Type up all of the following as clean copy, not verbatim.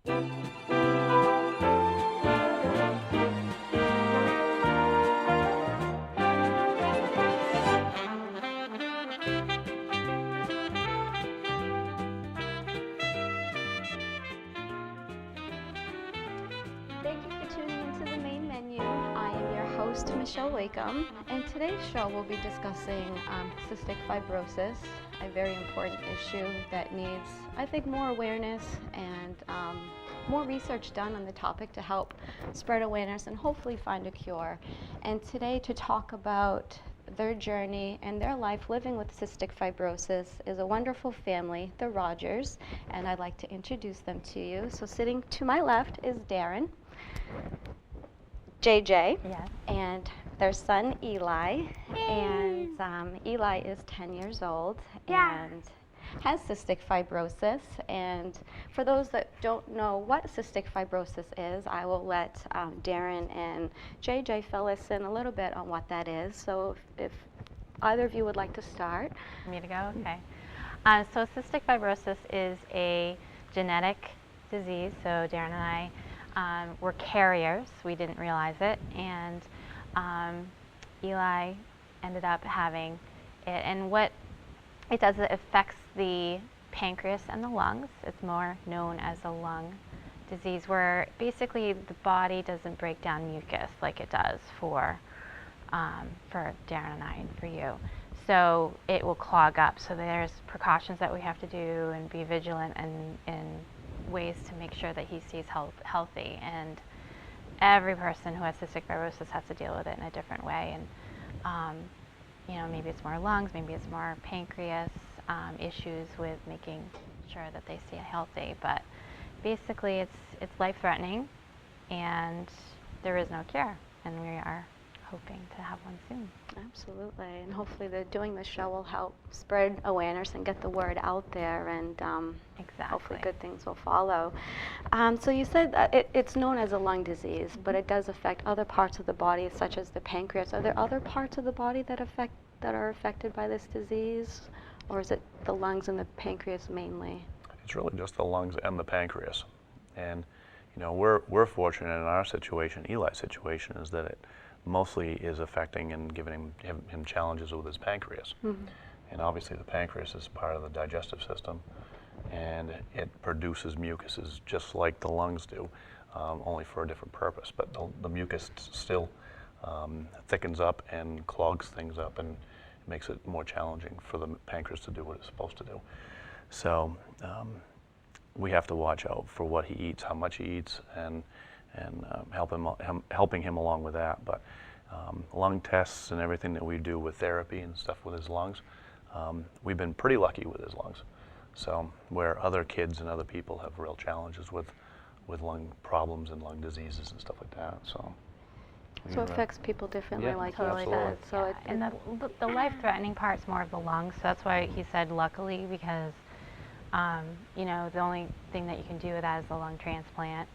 Thank you for tuning into the main menu. I am your host, Michelle Wakeham, and today's show we'll be discussing cystic fibrosis, a very important issue that needs, I think, more awareness and more research done on the topic to help spread awareness and hopefully find a cure. And today, to talk about their journey and their life living with cystic fibrosis, is a wonderful family, the Rogers, and I'd like to introduce them to you. So sitting to my left is Darren, JJ, Yes. and their son Eli. And Eli is 10 years old and has cystic fibrosis. And for those that don't know what cystic fibrosis is, I will let Darren and JJ fill us in a little bit on what that is. So if either of you would like to start. Me to go? Okay. So cystic fibrosis is a genetic disease. So Darren and I were carriers. We didn't realize it. And Eli ended up having it. And what it does, it affects the pancreas and the lungs. It's more known as a lung disease, where basically the body doesn't break down mucus like it does for Darren and I and for you. So it will clog up. So there's precautions that we have to do and be vigilant in ways to make sure that he stays healthy. And every person who has cystic fibrosis has to deal with it in a different way. And you know, maybe it's more lungs, maybe it's more pancreas issues with making sure that they stay healthy. But basically, it's life-threatening, and there is no cure. And we are hoping to have one soon. Absolutely, and hopefully doing this show will help spread awareness and get the word out there, and hopefully good things will follow. So you said that it's known as a lung disease, but it does affect other parts of the body, such as the pancreas. Are there other parts of the body that are affected by this disease, or is it the lungs and the pancreas mainly? It's really just the lungs and the pancreas. And you know, we're fortunate in our situation, Eli's situation, is that it mostly is affecting and giving him challenges with his pancreas. Mm-hmm. And obviously the pancreas is part of the digestive system, and it produces mucuses just like the lungs do, only for a different purpose. But the mucus still thickens up and clogs things up, and makes it more challenging for the pancreas to do what it's supposed to do. So we have to watch out for what he eats, how much he eats, and helping him along with that. But lung tests and everything that we do with therapy and stuff with his lungs, we've been pretty lucky with his lungs. So where other kids and other people have real challenges with lung problems and lung diseases and stuff like that. So it affects people differently, like totally you said. So and the life-threatening part's more of the lungs. So that's why he said luckily, because you know, the only thing that you can do with that is the lung transplant.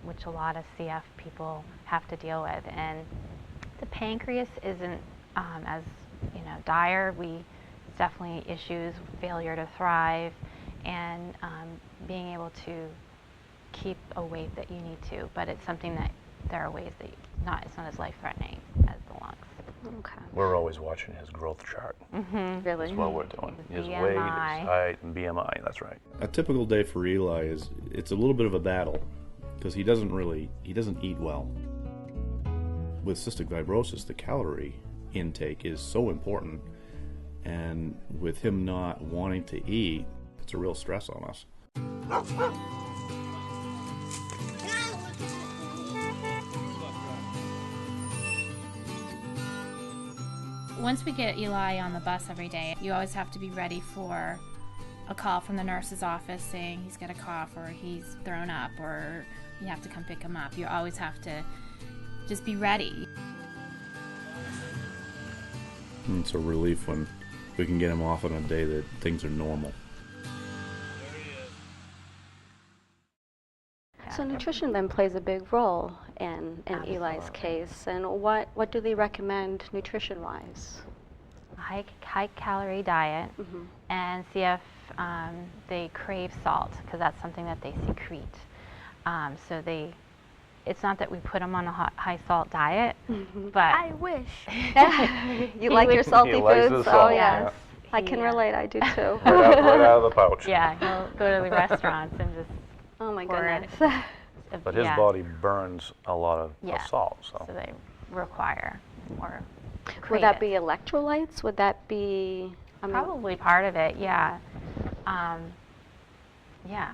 Which a lot of CF people have to deal with. And the pancreas isn't as dire. It's definitely issues, failure to thrive, and being able to keep a weight that you need to. But it's something that there are ways that it's not as life-threatening as the lungs. Okay. We're always watching his growth chart. Mm-hmm. Really? That's what we're doing. His BMI. weight, his height, and BMI, that's right. A typical day for Eli it's a little bit of a battle, because he doesn't eat well. With cystic fibrosis, the calorie intake is so important, and with him not wanting to eat, it's a real stress on us. Once we get Eli on the bus every day, you always have to be ready for a call from the nurse's office saying he's got a cough or he's thrown up, or you have to come pick him up. You always have to just be ready. And it's a relief when we can get him off on a day that things are normal. So nutrition then plays a big role in Eli's case. And what do they recommend nutrition-wise? High calorie diet, And CF, they crave salt because that's something that they secrete. So it's not that we put them on a high salt diet, but I wish. You like your salty He likes foods? his salt, Oh, yes. yeah. I can relate. I do too. Right out of the pouch. yeah, he'll go to the restaurants and just Oh my pour it. goodness. But his body burns a lot of Yeah. salt, so. So they require more. Would crave that it. be electrolytes? Would that be? I mean, Probably part of it, yeah. Yeah.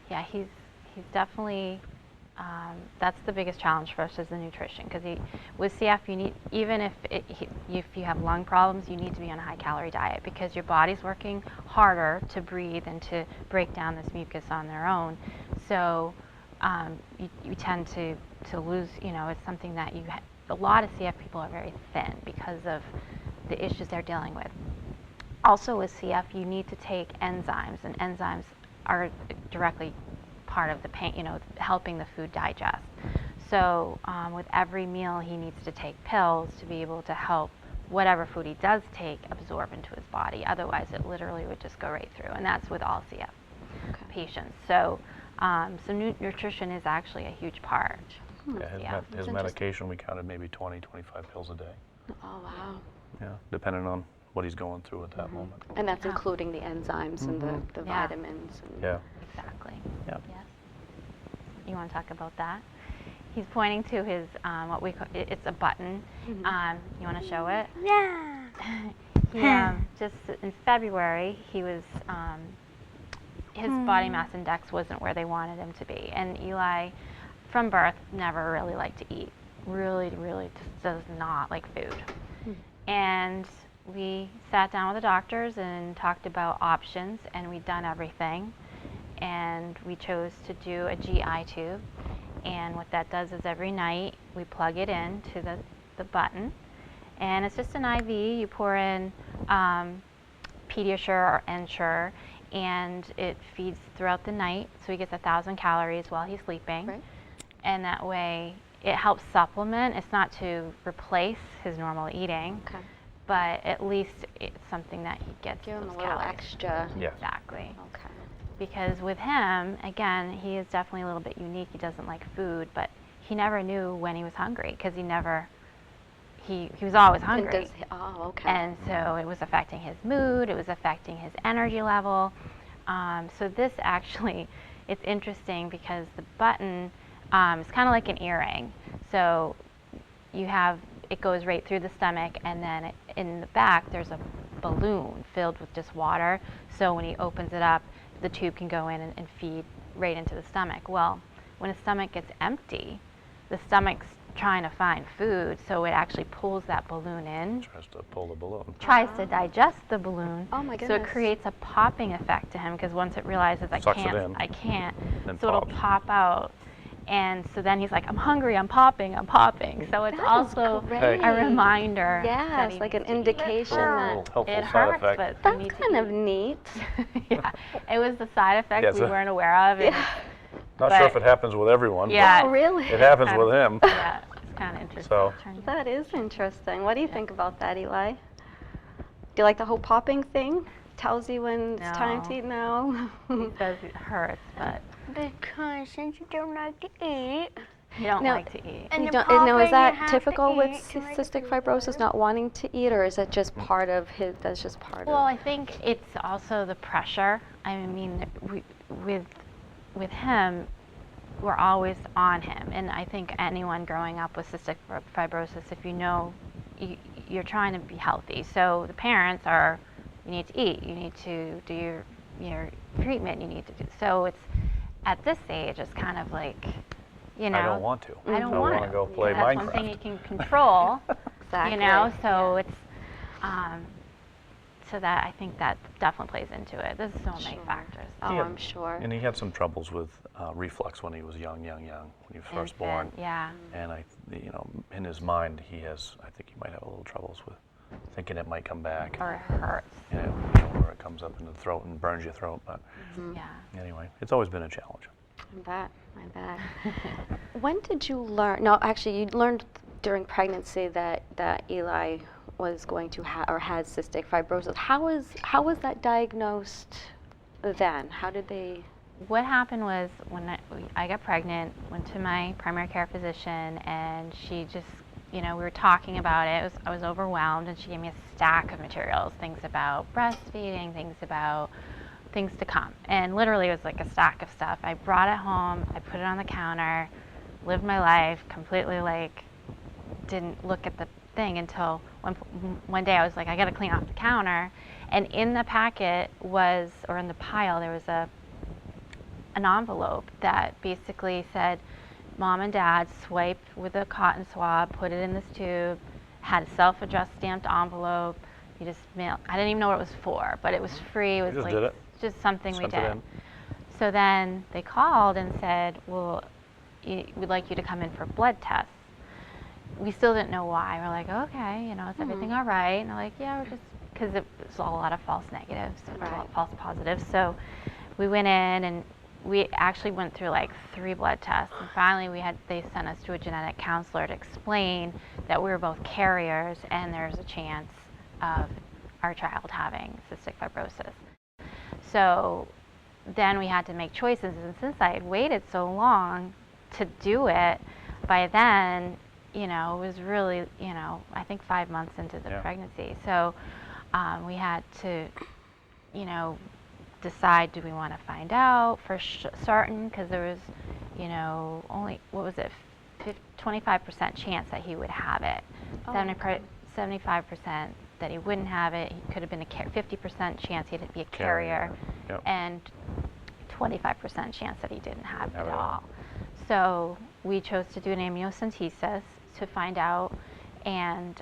Yeah, he's definitely, that's the biggest challenge for us is the nutrition. Because with CF, you need, even if you have lung problems, you need to be on a high calorie diet because your body's working harder to breathe and to break down this mucus on their own. So you tend to lose, it's something that a lot of CF people are very thin because of the issues they're dealing with. Also with CF, you need to take enzymes, and enzymes are directly part of the pain, helping the food digest. So with every meal, he needs to take pills to be able to help whatever food he does take absorb into his body. Otherwise, it literally would just go right through, and that's with all CF patients. So, nutrition is actually a huge part. Yeah, his medication, we counted maybe 20, 25 pills a day. Oh wow. Yeah, depending on what he's going through at that moment. And that's including the enzymes and the Yeah. vitamins. And Yeah. Exactly. Yeah. Yes. You want to talk about that? He's pointing to his what we call it's a button. You want to show it? Yeah. He, just in February, he was his body mass index wasn't where they wanted him to be, and Eli, from birth, never really liked to eat. Really just does not like food. And we sat down with the doctors and talked about options, and we'd done everything. And we chose to do a GI tube. And what that does is every night we plug it in to the button. And it's just an IV. You pour in Pediasure or Ensure, and it feeds throughout the night. So he gets 1,000 calories while he's sleeping. Right. And that way it helps supplement. It's not to replace his normal eating. Okay. But at least it's something that he gets Give him those a little calories. extra. Yeah. Exactly. Okay. Because with him, again, he is definitely a little bit unique. He doesn't like food, but he never knew when he was hungry because he was always hungry. Oh, okay. And so it was affecting his mood, it was affecting his energy level. So this actually, it's interesting because the button is kind of like an earring. So it goes right through the stomach, and then in the back there's a balloon filled with just water. So when he opens it up, the tube can go in and feed right into the stomach. Well, when the stomach gets empty, the stomach's trying to find food, so it actually pulls that balloon in, Tries to pull the balloon. tries to digest the balloon. Oh my So it goodness. creates a popping effect to him because once it realizes I Sucks it can't, in. I can't, Then so it'll pops. pop out. And so then he's like, I'm hungry, I'm popping. So it's That is also great. a reminder. that Yes, he like an needs to eat. indication A that little helpful It side hurts, effect. but they that's need to kind of eat. neat. Yeah, it was the side effect Yes, we weren't aware of. and- Not but- sure if it happens with everyone, Yeah. Oh, really? but it happens kind with of- him. Yeah, it's kind of interesting. So- That is interesting. What do you think about that, Eli? Do you like the whole popping thing? Tells you when it's time to No. eat now? He says it hurts, but Because since you don't like to eat, you don't Now- like to eat. and You the don't, popping, now, is you that have to typical with eat to make cystic it fibrosis, better? not wanting to eat, or is that just part of his, that's just part Well, of? I think it's also the pressure. I mean, with him, we're always on him. And I think anyone growing up with cystic fibrosis, if you know, you're trying to be healthy. So the parents are, you need to eat, you need to do your treatment, you need to do. So it's, at this age, it's kind of like, I don't want to. I don't I want wanna to. go play That's Minecraft. one thing you can control. Exactly. So it's, so that I think that definitely plays into it. There's so many Sure. factors. Oh, He had- I'm sure. And he had some troubles with reflux when he was young, when he was first born. Infant, yeah. And in his mind, I think he might have a little troubles with thinking it might come back. Or it hurts. Or it comes up in the throat and burns your throat. But Yeah. anyway, it's always been a challenge. I bet. When did you learn? No, actually, you learned during pregnancy that Eli was going to or had cystic fibrosis. How was that diagnosed then? How did they? What happened was when I got pregnant, went to my primary care physician, and she just, we were talking about it. I was overwhelmed, and she gave me a stack of materials, things about breastfeeding, things to come. And literally it was like a stack of stuff. I brought it home, I put it on the counter, lived my life completely, didn't look at the thing until one day I was like, I gotta clean off the counter. And in the packet or in the pile, there was an envelope that basically said, Mom and Dad swiped with a cotton swab, put it in this tube, had a self-addressed stamped envelope. You just mail. I didn't even know what it was for, but it was free. It was just did it. Just something we Sent it did. in. So then they called and said, well, we'd like you to come in for blood tests. We still didn't know why. We're like, okay, is everything all right? And they're like, yeah, we're just, because it was a lot of false negatives, a lot of false positives. So we went in and we actually went through 3 blood tests. And finally they sent us to a genetic counselor to explain that we were both carriers and there's a chance of our child having cystic fibrosis. So then we had to make choices, and since I had waited so long to do it, by then, it was really, I think 5 months into the pregnancy. So we had to, decide, do we want to find out for certain, because there was, only, 25% chance that he would have it. 75% that he wouldn't have it. He could have been 50% chance he'd be a carrier, and 25% chance that he didn't have it at all. So we chose to do an amniocentesis to find out, and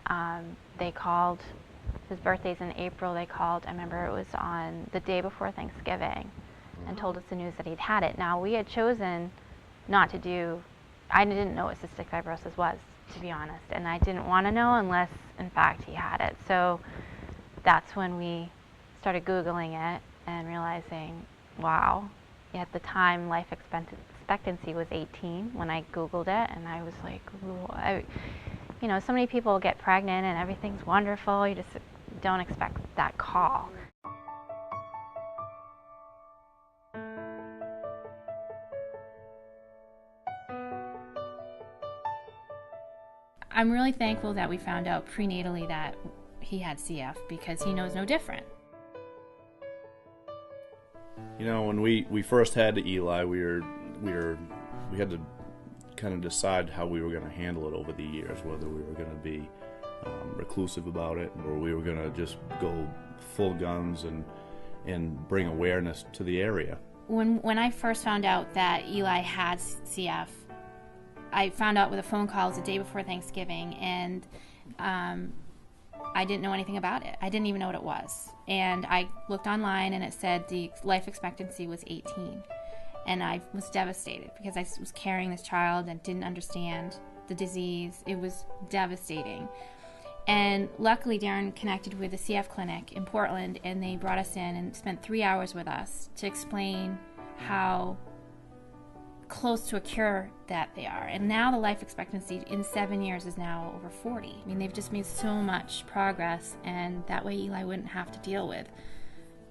they called. His birthday's in April. They called. I remember it was on the day before Thanksgiving, and told us the news that he'd had it. Now we had chosen not to do. I didn't know what cystic fibrosis was, to be honest, and I didn't want to know unless, in fact, he had it. So that's when we started Googling it and realizing, wow, at the time life expectancy was 18 when I Googled it, and I was like, so many people get pregnant and everything's wonderful, you just don't expect that call. I'm really thankful that we found out prenatally that he had CF, because he knows no different. When we first had Eli, we had to kind of decide how we were going to handle it over the years, whether we were going to be reclusive about it, or we were going to just go full guns and bring awareness to the area. When I first found out that Eli had CF, I found out with a phone call. It was the day before Thanksgiving, and I didn't know anything about it. I didn't even know what it was. And I looked online, and it said the life expectancy was 18. And I was devastated because I was carrying this child and didn't understand the disease. It was devastating. And luckily, Darren connected with the CF clinic in Portland, and they brought us in and spent 3 hours with us to explain how close to a cure that they are. And now the life expectancy in 7 years is now over 40. I mean, they've just made so much progress, and that way Eli wouldn't have to deal with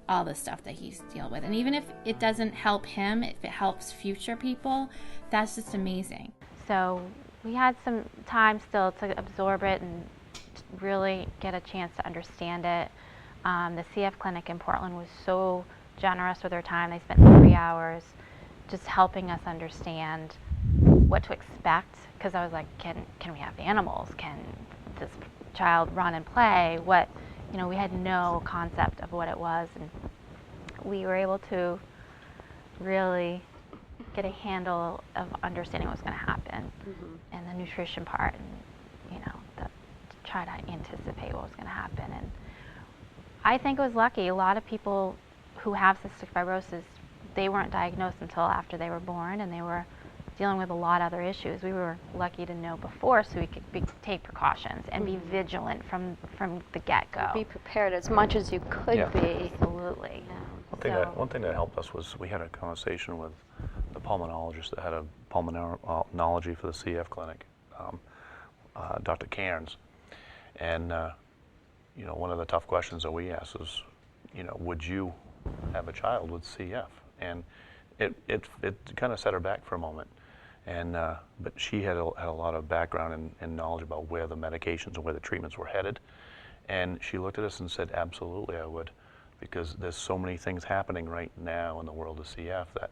all the stuff that he's dealing with. And even if it doesn't help him, if it helps future people, that's just amazing. So we had some time still to absorb it and really get a chance to understand it. The CF clinic in Portland was so generous with their time. They spent 3 hours just helping us understand what to expect, because I was like, can we have animals? Can this child run and play? We had no concept of what it was, and we were able to really get a handle of understanding what was going to happen, and the nutrition part, and to try to anticipate what was going to happen. And I think it was lucky. A lot of people who have cystic fibrosis, they weren't diagnosed until after they were born, and they were dealing with a lot of other issues. We were lucky to know before, so we could take precautions and be vigilant from the get-go. Be prepared as much as you could be. Absolutely. Yeah. One thing that helped us was we had a conversation with the pulmonologist that had a pulmonology for the CF clinic, Dr. Cairns, and you know, one of the tough questions that we ask is, you know, would you have a child with CF? And it kind of set her back for a moment. And but she had a lot of background and knowledge about where the medications and where the treatments were headed. And she looked at us and said, absolutely, I would, because there's so many things happening right now in the world of CF that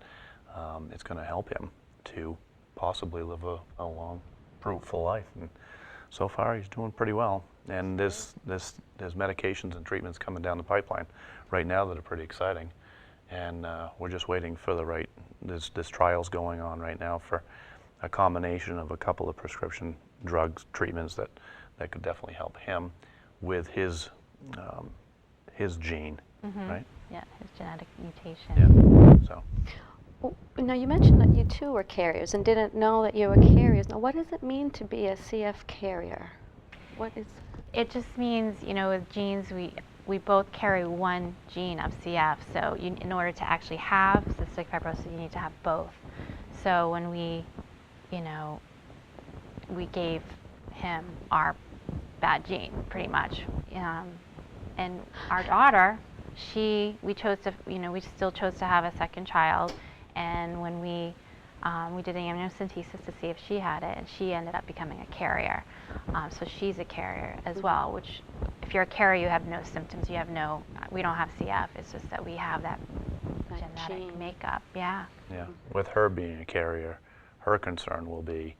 it's going to help him to possibly live a long, fruitful life. And so far, he's doing pretty well. And there's medications and treatments coming down the pipeline right now that are pretty exciting. And we're just waiting for the right, there's trials going on right now for a combination of a couple of prescription drugs, treatments that could definitely help him with his gene, right? Yeah, his genetic mutation. Yeah, so. Well, now, you mentioned that you too were carriers and didn't know that you were carriers. Now, what does it mean to be a CF carrier? What is... It just means, you know, with genes, we both carry one gene of CF. So in order to actually have cystic fibrosis, you need to have both. So when we, you know, we gave him our bad gene, pretty much. And our daughter, we chose to, you know, we still chose to have a second child. And when we did an amniocentesis to see if she had it, and she ended up becoming a carrier. So she's a carrier as well, which if you're a carrier, you have no symptoms. We don't have CF. It's just that we have that genetic gene. makeup. Yeah. Yeah, with her being a carrier, her concern will be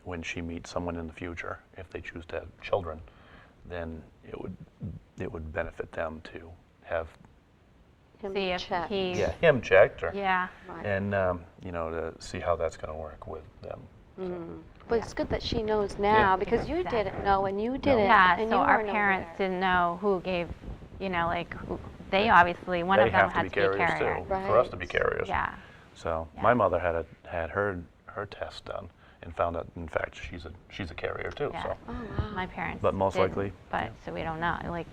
when she meets someone in the future, if they choose to have children, then it would benefit them to have See if checked. him checked, or Yeah. Right. and you know, to see how that's going to work with them. But it's good that she knows now, Yeah. because you Exactly. didn't know and you didn't. Yeah, and so you our weren't parents aware. didn't know who gave, you know, like, they obviously, one They of them have to had be to be a carriers carrier. too, for us to be Right. carriers. Yeah. So Yeah. my mother had her test done and found out, in fact, she's a carrier too. Yeah. So, Oh, wow. My parents But most didn't, likely, but yeah. so we don't know. Like,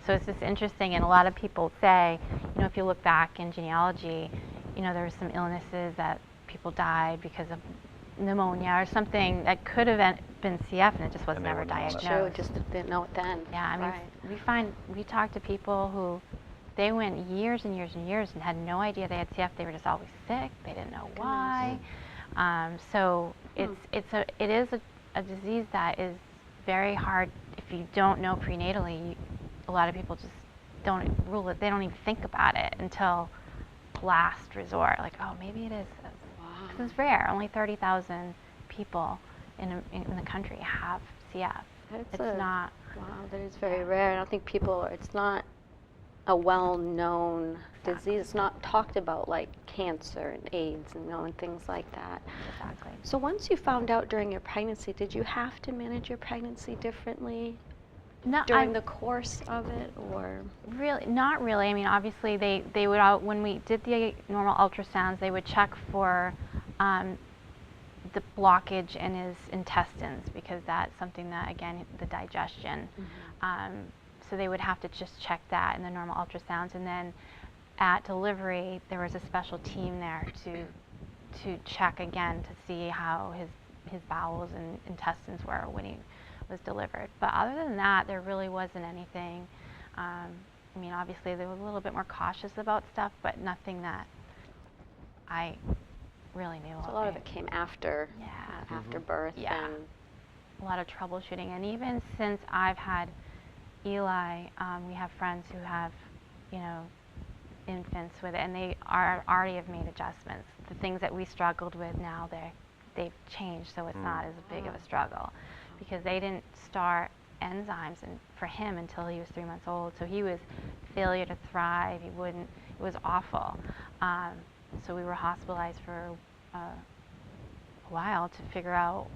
so it's just interesting, and a lot of people say, you know, if you look back in genealogy, you know, there were some illnesses that people died because of pneumonia or something that could have been CF, and it just was And they never wouldn't know it. diagnosed. True, just didn't know it then. Yeah, I mean, Right. we talk to people who, they went years and years and years and had no idea they had CF. They were just always sick. They didn't know why. So it is a disease that is very hard if you don't know prenatally. A lot of people just don't rule it. They don't even think about it until last resort. Like, oh, maybe it is this. Wow. Because it's rare. Only 30,000 people in the country have CF. It's not. Wow, that is very rare. I don't think it's not a well-known disease. It's not talked about like cancer and AIDS and things like that. Exactly. So once you found out during your pregnancy, did you have to manage your pregnancy differently No, during the course of it, or? Really, not really. I mean, obviously, they would when we did the normal ultrasounds, they would check for the blockage in his intestines, because that's something that, again, the digestion. So they would have to just check that in the normal ultrasounds, and then at delivery, there was a special team there to check again to see how his bowels and intestines were when he was delivered. But other than that, there really wasn't anything. I mean, obviously, they were a little bit more cautious about stuff, but nothing that I really knew So of. a lot of it came after, Yeah. after birth. Yeah. And A lot of troubleshooting, and even since I've had Eli, we have friends who have, you know, infants with it, and they already have made adjustments. The things that we struggled with now, they've changed, so it's not as big of a struggle, because they didn't start enzymes for him until he was 3 months old. So he was failure to thrive. It was awful. So we were hospitalized for a while to figure out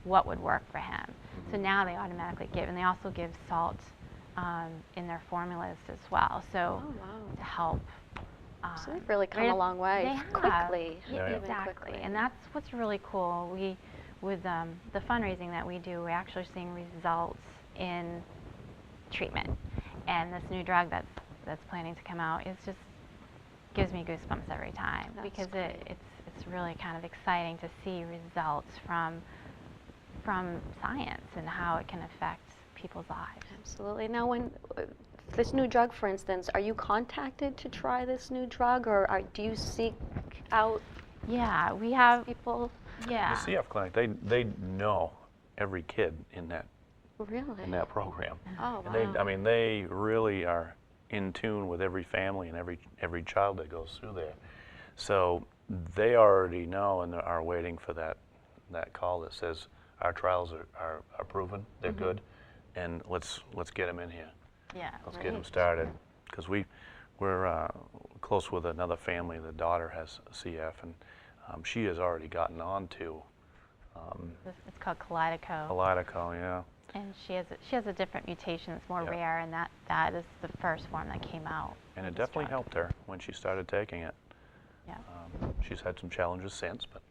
what would work for him. So now they automatically give, and they also give salt in their formulas as well. So oh, wow. to help. So they've really come a long way They have. quickly. Yeah, even exactly. quickly. And that's what's really cool. With the fundraising that we do, we're actually seeing results in treatment. And this new drug that's planning to come out is just gives me goosebumps every time. That's Because great. it's really kind of exciting to see results from science and how it can affect people's lives. Absolutely. Now, when this new drug, for instance, are you contacted to try this new drug, or do you seek out Yeah, we have people? Yeah. The CF clinic, they know every kid in that Really? program. Oh, And wow. I mean, they really are in tune with every family and every child that goes through there. So they already know and are waiting for that call that says our trials are proven, they're good, and let's get them in here. Yeah. Let's get them started, because we're close with another family. The daughter has CF, and she has already gotten on to It's called Kaleido. Kaleido, yeah. And she has a different mutation that's more Yeah. rare, and that is the first form that came out. And it of this definitely drug. helped her when she started taking it. Yeah. She's had some challenges since, but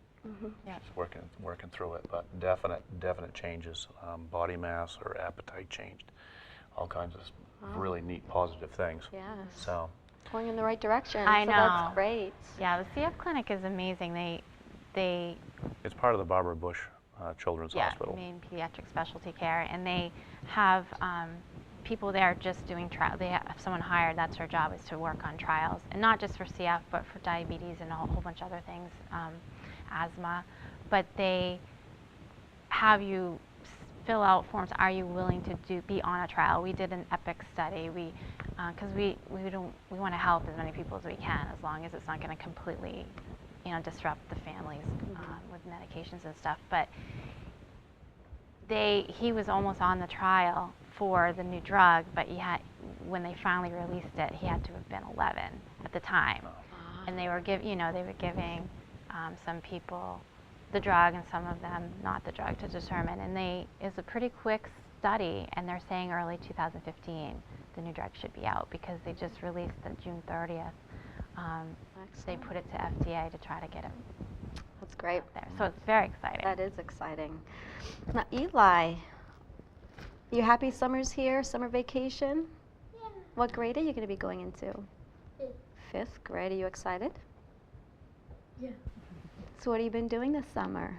Yeah. she's working through it. But definite changes, body mass or appetite changed, all kinds of really neat positive things. Yes. So Going in the right direction. I so know. That's great. Yeah, the CF clinic is amazing. They it's part of the Barbara Bush Children's Hospital. main pediatric specialty care, and they have people there just doing trials. They have someone hired. That's their job, is to work on trials, and not just for CF, but for diabetes and a whole bunch of other things, asthma. But they have you fill out forms. Are you willing to be on a trial? We did an EPIC study. Because we want to help as many people as we can, as long as it's not going to completely, disrupt the families with medications and stuff. But he was almost on the trial for the new drug, but when they finally released it, he had to have been 11 at the time, and they were giving some people the drug and some of them not the drug to determine. And it's a pretty quick study, and they're saying early 2015 the new drug should be out, because they just released it June 30th. They put it to FDA to try to get it That's great. out there. So it's very exciting. That is exciting. Now, Eli, you happy summer's here, summer vacation? Yeah. What grade are you going to be going into? Fifth. Fifth grade. Are you excited? Yeah. So what have you been doing this summer?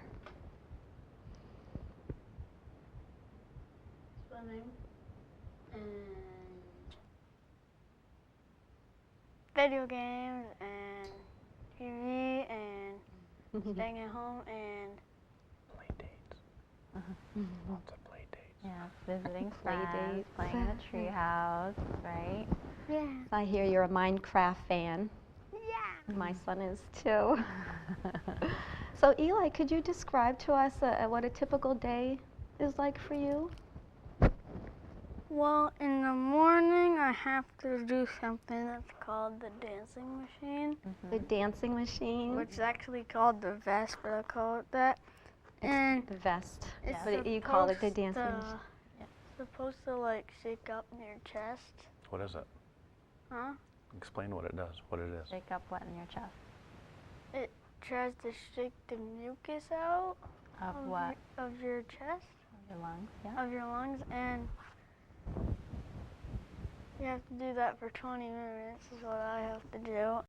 Swimming and video games and TV and staying at home and Play dates. Lots of play dates. Yeah, visiting Play friends, dates. playing in the treehouse, right? yeah. I hear you're a Minecraft fan. Yeah. My son is too. So Eli, could you describe to us what a typical day is like for you? Well, in the morning I have to do something that's called the dancing machine, The dancing machine, which is actually called the vest, but I call it that. And the vest. it's But you call it the supposed dancing to- machine. Supposed to like shake up your chest, What is it? huh? Explain what it does, what it is. Shake up what in your chest? It tries to shake the mucus out Of what? of your chest, Your lungs, yeah? of your lungs, and you have to do that for 20 minutes is what I have to do.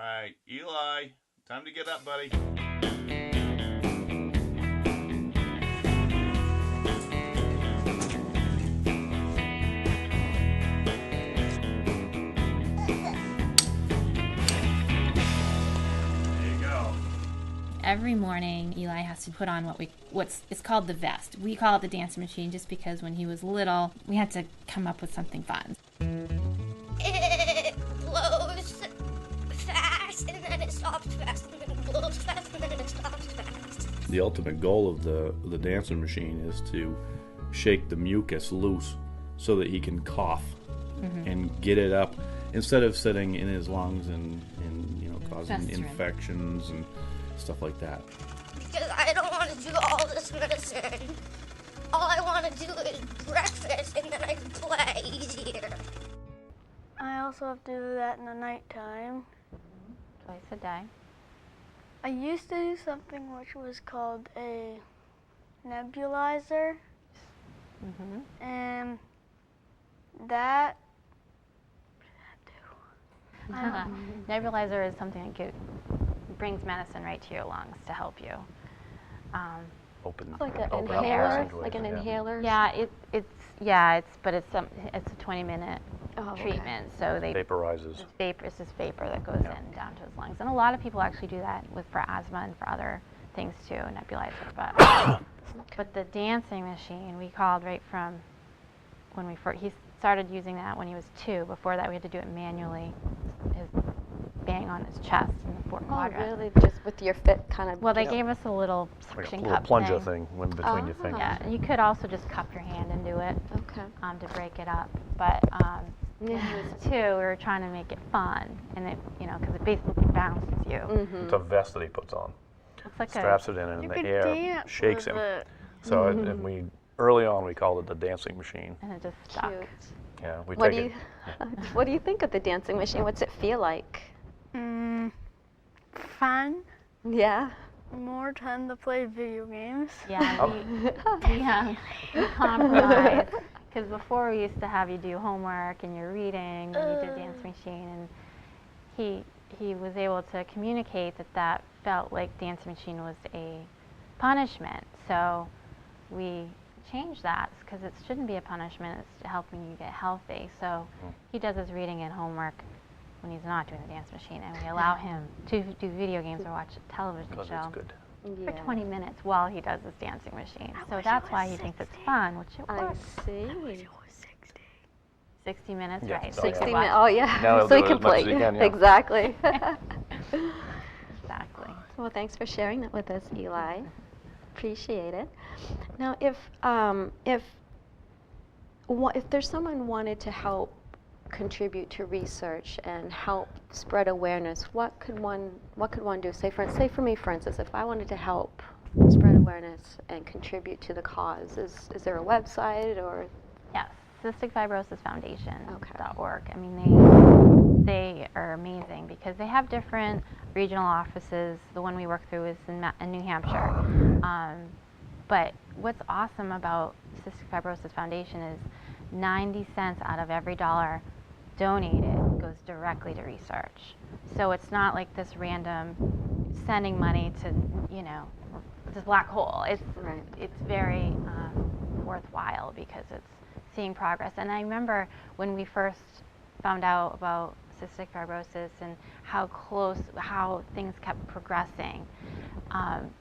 All right, Eli, time to get up, buddy. There you go. Every morning, Eli has to put on it's called the vest. We call it the dancing machine just because when he was little, we had to come up with something fun. It blows fast and then it stops fast and then it blows fast and then it stops fast. The ultimate goal of the dancing machine is to shake the mucus loose so that he can cough and get it up instead of sitting in his lungs and causing Festering. infections and stuff like that. Because I don't want to do all this medicine. All I want to do is breakfast and then I can play easier. I also have to do that in the nighttime. Twice a day. I used to do something which was called a nebulizer, and that Nebulizer is something that brings medicine right to your lungs to help you. Open, Like an open up inhaler, passageway, like an yeah. inhaler. Yeah, it's a 20-minute treatment. So they Vaporizes. It's just vapor that goes in down to his lungs, and a lot of people actually do that for asthma and for other things too, nebulizer. But the dancing machine, we called right from when he started using that when he was 2. Before that, we had to do it manually, his bang on his chest in the 4th quadrant. Really? Just with your fit kind of. Well, they gave us a little Like a suction little cup plunger thing in between your fingers. Yeah, and you could also just cup your hand and do it to break it up. But when he was 2, we were trying to make it fun, and it, because it basically bounces you. It's a vest that he puts on. It's like Straps it in, and You the could air dance shakes with him. it. So early on, we called it the dancing machine. and it just stuck. Cute. Yeah, we What take do you, what do you think of the dancing machine? What's it feel like? Fun. Yeah. More time to play video games. Yeah, we compromised. Because before we used to have you do homework and you're reading, and you did dance machine, and he was able to communicate that felt like dance machine was a punishment. So we changed that because it shouldn't be a punishment. It's helping you get healthy. So he does his reading and homework when he's not doing the dance machine, and we allow him to do video games or watch a television because show it's good. for 20 minutes while he does his dancing machine. So that's why he thinks it's fun, which it I was. see. 60 minutes, Yeah. right? Oh, 60 yeah. minutes. Oh, yeah. Now he'll So he do it can as much play. as he can, yeah. Exactly. Exactly. Well, thanks for sharing that with us, Eli. Appreciate it. Now, if there's someone wanted to help contribute to research and help spread awareness, what could one do? Say for me, for instance, if I wanted to help spread awareness and contribute to the cause, is there a website or? Yes, Cystic Fibrosis Foundation.org. Okay. I mean, they are amazing because they have different regional offices. The one we work through is in New Hampshire. But what's awesome about Cystic Fibrosis Foundation is 90 cents out of every dollar donated goes directly to research. So it's not like this random sending money to, this black hole. It's very worthwhile because it's seeing progress. And I remember when we first found out about cystic fibrosis and how things kept progressing.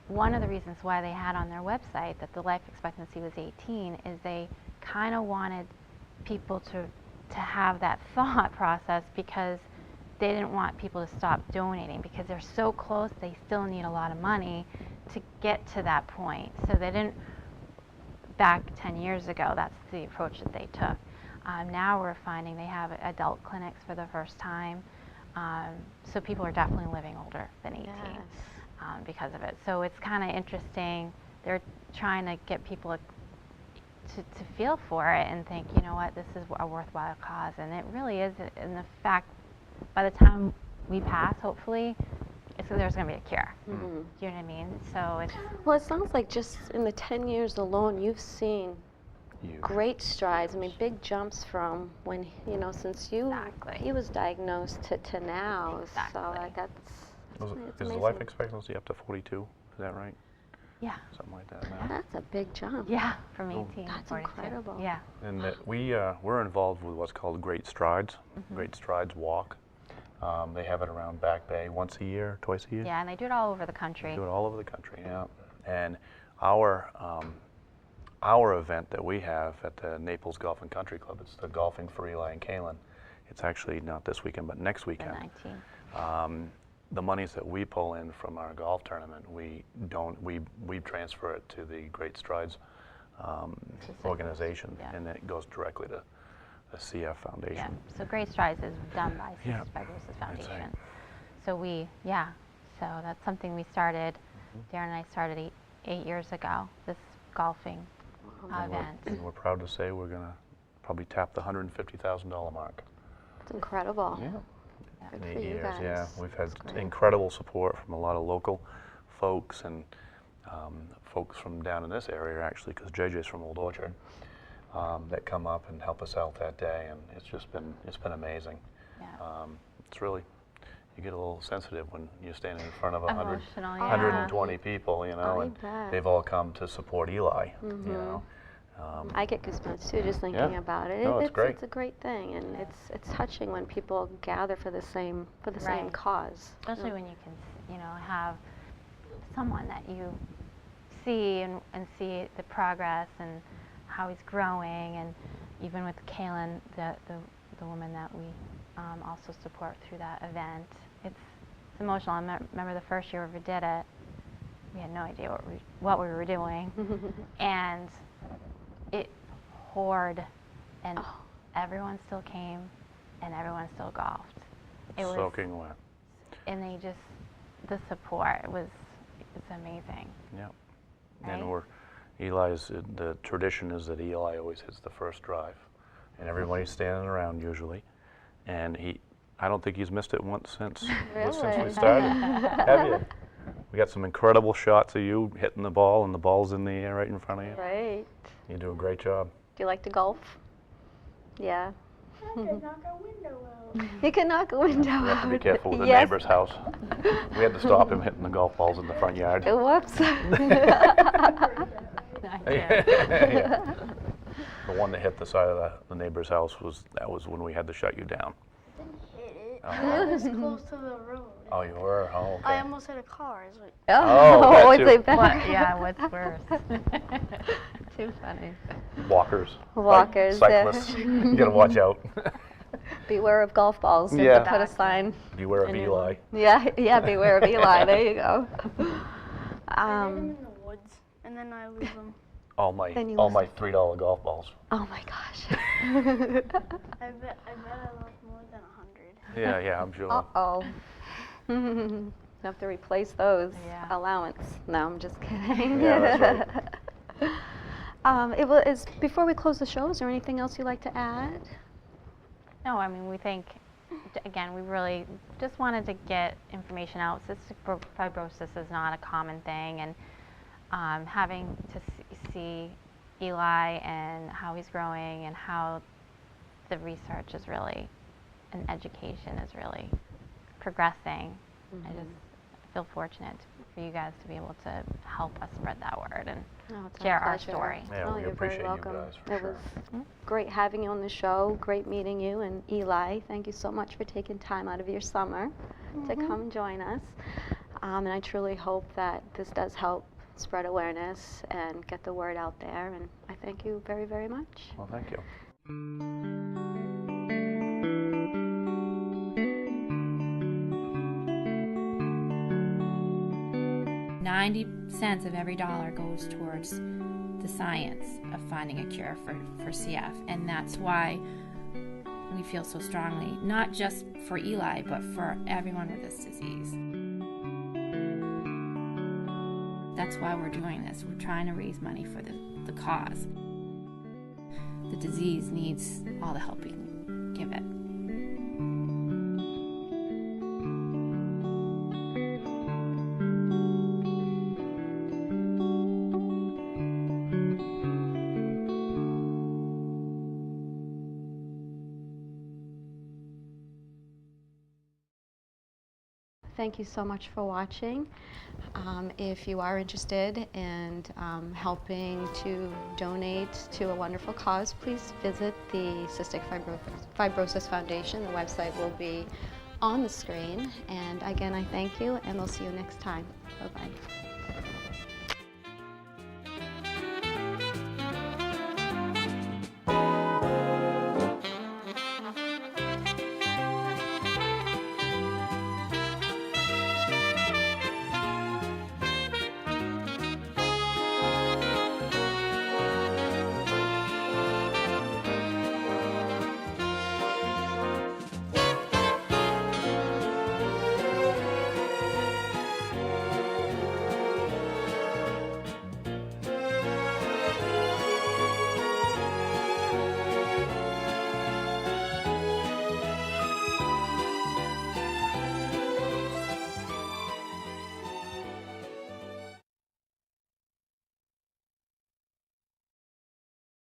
One of the reasons why they had on their website that the life expectancy was 18 is they kind of wanted people to have that thought process because they didn't want people to stop donating because they're so close, they still need a lot of money to get to that point. So they didn't, back 10 years ago, that's the approach that they took. Now we're finding they have adult clinics for the first time. So people are definitely living older than 18 because of it. So it's kind of interesting. They're trying to get people to feel for it and think, you know what, this is a worthwhile cause. And it really is. In the fact, by the time we pass, hopefully, there's going to be a cure. Mm-hmm. Do you know what I mean? So it's... Well, it sounds like just in the 10 years alone, you've seen great strides. I mean, big jumps from when, since he was diagnosed to now. Exactly. So that's Is the life expectancy up to 42? Is that right? Yeah. Something like that now. That's a big jump. Yeah, from 18 to That's 42. incredible. Yeah. And we're involved with what's called Great Strides, Great Strides Walk. They have it around Back Bay once a year, twice a year. Yeah, and they do it all over the country. They do it all over the country, yeah. And our event that we have at the Naples Golf and Country Club, it's the Golfing for Eli and Kaylin. It's actually not this weekend, but next weekend. The 19th. The monies that we pull in from our golf tournament, we transfer it to the Great Strides organization, and it goes directly to the CF Foundation. Yeah, so Great Strides is done by Cystic Fibrosis Foundation. Right. So that's something we started, Darren and I started 8 years ago, this golfing event. And we're proud to say we're going to probably tap the $150,000 mark. It's incredible. Yeah. Good In for 8 you years, guys. yeah. We've had That's great. incredible support from a lot of local folks and folks from down in this area, actually, because JJ's from Old Orchard, that come up and help us out that day, and it's been amazing. Yeah. It's really, you get a little sensitive when you're standing in front of 100, Emotional, yeah. 120 people, you know, I and bet. they've all come to support Eli, you know. I get goosebumps too just thinking Yeah. about it. No, it's great. It's a great thing, and it's touching when people gather for the same Right. cause. Especially when you can, you know, have someone that you see and see the progress and how he's growing, and even with Kaylin, the woman that we also support through that event, it's emotional. I remember the first year we ever did it, we had no idea what we were doing, and it poured, and everyone still came, and everyone still golfed. It was, Soaking wet. and they just, the support it's amazing. Yep. Right? And the tradition is that Eli always hits the first drive, and everybody's standing around usually, and I don't think he's missed it once since we started. Have you? We got some incredible shots of you hitting the ball, and the ball's in the air right in front of you. Right. You do a great job. Do you like to golf? Yeah. I could knock a window out. You can knock a window out. You have to be careful with the Yes. neighbor's house. We had to stop him hitting the golf balls in the front yard. Whoops. Yeah. The one that hit the side of the neighbor's house was when we had to shut you down. Hit it. Oh. I was close to the road. Oh, you were? Oh, okay. I almost hit a car. It's like, Oh, that it's too. like better. What's worse? Too funny. Walkers. Walkers, yeah. Cyclists. You gotta watch out. Beware of golf balls. You Yeah. have to put a sign. Beware of in your- Eli. Yeah, beware of Eli. There you go. I hit them in the woods, and then I lose them. All my Then you $3 golf balls. Oh my gosh. I bet I lost more than 100. Yeah, I'm sure. Uh-oh. You have to replace those. Yeah. Allowance. No, I'm just kidding. Yeah, that's right. Before we close the show, is there anything else you'd like to add? No, I mean, we think, again, we really just wanted to get information out. Cystic fibrosis is not a common thing, and having to see Eli and how he's growing and how the research is really, and education is really progressing. I just feel fortunate for you guys to be able to help us spread that word and It's share our our pleasure. story. Yeah, we you're appreciate very you welcome. guys, for It sure. was great having you on the show. Great meeting you. And Eli, thank you so much for taking time out of your summer to come join us. And I truly hope that this does help spread awareness and get the word out there. And I thank you very, very much. Well, thank you. 90 cents of every dollar goes towards the science of finding a cure for CF, and that's why we feel so strongly, not just for Eli, but for everyone with this disease. That's why we're doing this. We're trying to raise money for the cause. The disease needs all the help we can give it. Thank you so much for watching. If you are interested in helping to donate to a wonderful cause, please visit the Cystic Fibrosis Foundation. The website will be on the screen. And again, I thank you, and we'll see you next time. Bye-bye.